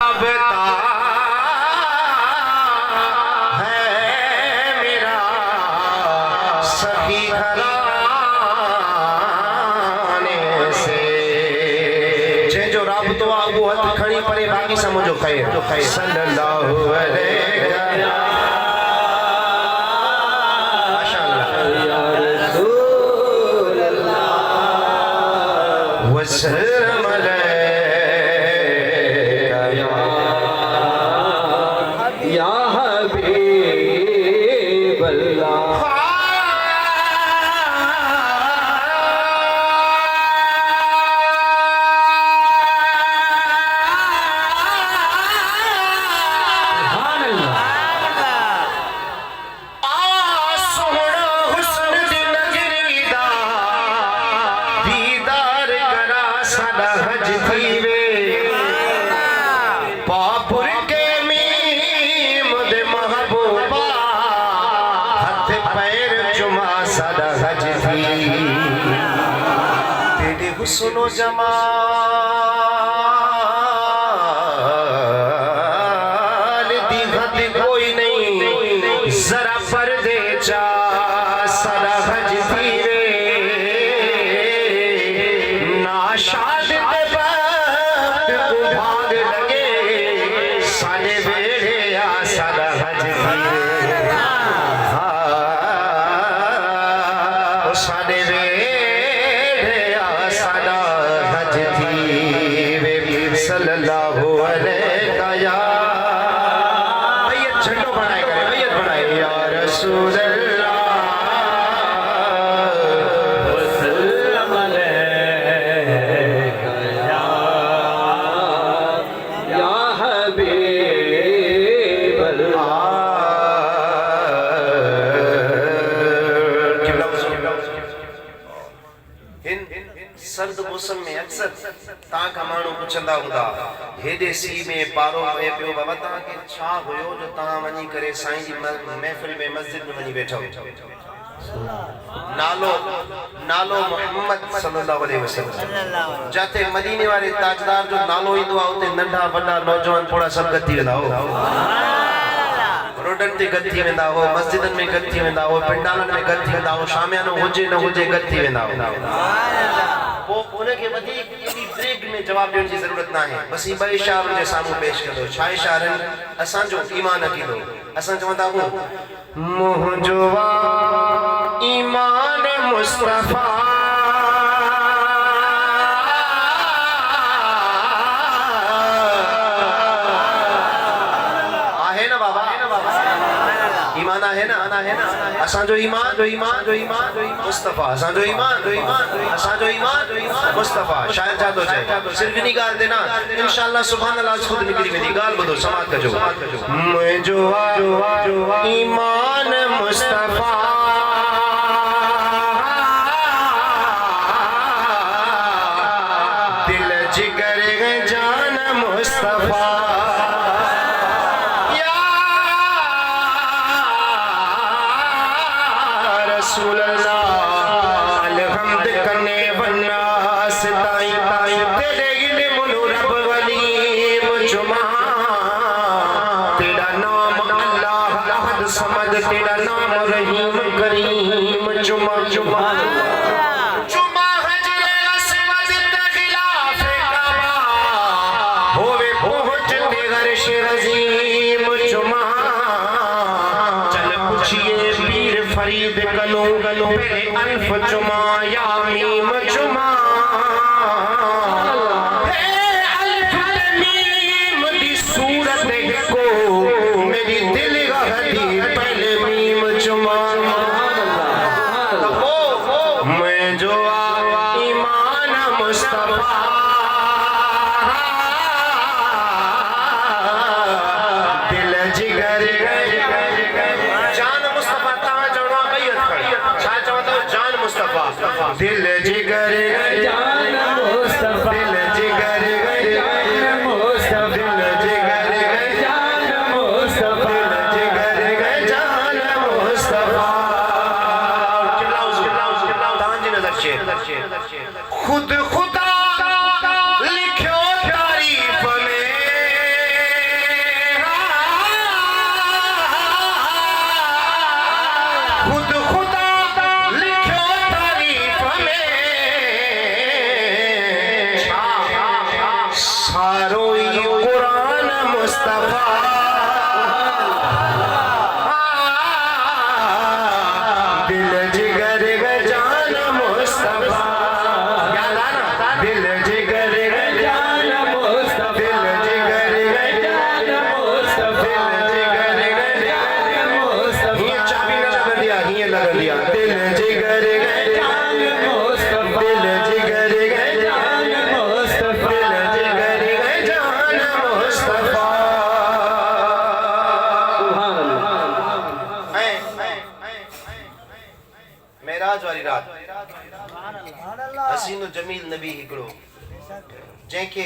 राबता है मेरा सखी घराने से। जे जो राबतो आहे वो हथ खणी परे बाक़ी समझो खैर सल्लल्लाहु अलैहि वसल्लम या हबीब अल्लाह। सुनो जमाल दी हद कोई नहीं जरा पर्दे चा सदा हज धीरे नाशाद दे वक्त को भाग लगे साले बेड़े आ सदा हज धीरे साले सल्लल्लाहु अलैहि या भैया झंडो बनाए करे भैया बनाए या रसूल अल्लाह वसल्लम अलैका या हबीब अल्लाह। सर्द मौसम में अक्सर तां का माण्हू पुछंदा हूंदा हेॾे सी में पारो पए पियो बाबा तां के छा हुयो जो तां वञी करे साईं जी महफ़िल में मस्जिद में वञी बैठो। नालो नालो मोहम्मद सल्लल्लाहु अलैहि वसल्लम जाते मदीने वाले ताजदार जो नालो ईंदो आहे उते नंढा वॾा नौजवान थोड़ा सब गती वेंदा हो रोडन ते गती वेंदा हो मस्जिदन में गती वेंदा हो पंडालन में गती वेंदा हो शामियानो हुजे न हुजे गती वेंदा हो। वो उनके वधी एडी ब्रेक में जवाब ॾियण जी ज़रूरत ना है बस ई ॿ इशारनि जे साम्हूं पेश कंदो छा इशारनि असांजो ईमान अकीदो असां चवंदा आहियूं मुंहिंजो ईमान मुस्तफा आहे न बाबा ईमान आहे न असांजो ईमान जो ईमान जो ईमान जो मुस्तफा असांजो ईमान जो ईमान असांजो ईमान मुस्तफा शायर छा थो चए सिर्फ इन्ही ॻाल्हि ते न इंशाअल्लाह सुभान अल्लाह खुद निकिरी वेंदी ॻाल्हि ॿुधो समाज कजो मुंहिंजो ईमान मुस्तफा दिल जिगर जान मुस्तफा रसूल अल्लाह अलहम्द करने बन्ना सिताई ताई तेरे इल्म रब वलीम जुमा तेरा नाम अल्लाह अहद समद तेरा नाम रहीम करीम जुमा जुमा जुमा हजरे असवद तगिलाफ काबा होवे पहुंचते गर्श रजीम जुमा चल पूछिए पीर फरीद गलो गलो पहले अल्फ जुमा या मीम जुमा है अल्फ मीम दी सूरत को मेरी दिल गहदी पहले मीम जुमा मैं जो ईमान मुस्तफा दिल जिगर जान मुस्तफा दिल जिगर जान मुस्तफा दिल जिगर जान मुस्तफा दिल जिगर जान मुस्तफा दिल जिगर जान मुस्तफा चिल्लाओ तांजी नजर से खुद खुदा लिखो तारीफ में वारोई कुरान मुस्तफा दिल जिगर जान मुस्तफा याद आना दिल जिगर जान मुस्तफा दिल जिगर जान मुस्तफा दिल जिगर जान मुस्तफा ये चाबी न लगा दिया ये लगा दिया दिल जिगर जान मुस्तफा दिल जिगर जान मुस्तफा दिल जिगर जान मुस्तफा मेराज वाली रात हसीन जमील नबी हिकिड़ो जंहिंखे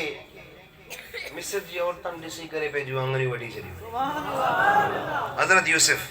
मिस्र जी औरतनि ॾिसी करे पंहिंजूं आङुरियूं वठी छॾियूं हज़रत यूसुफ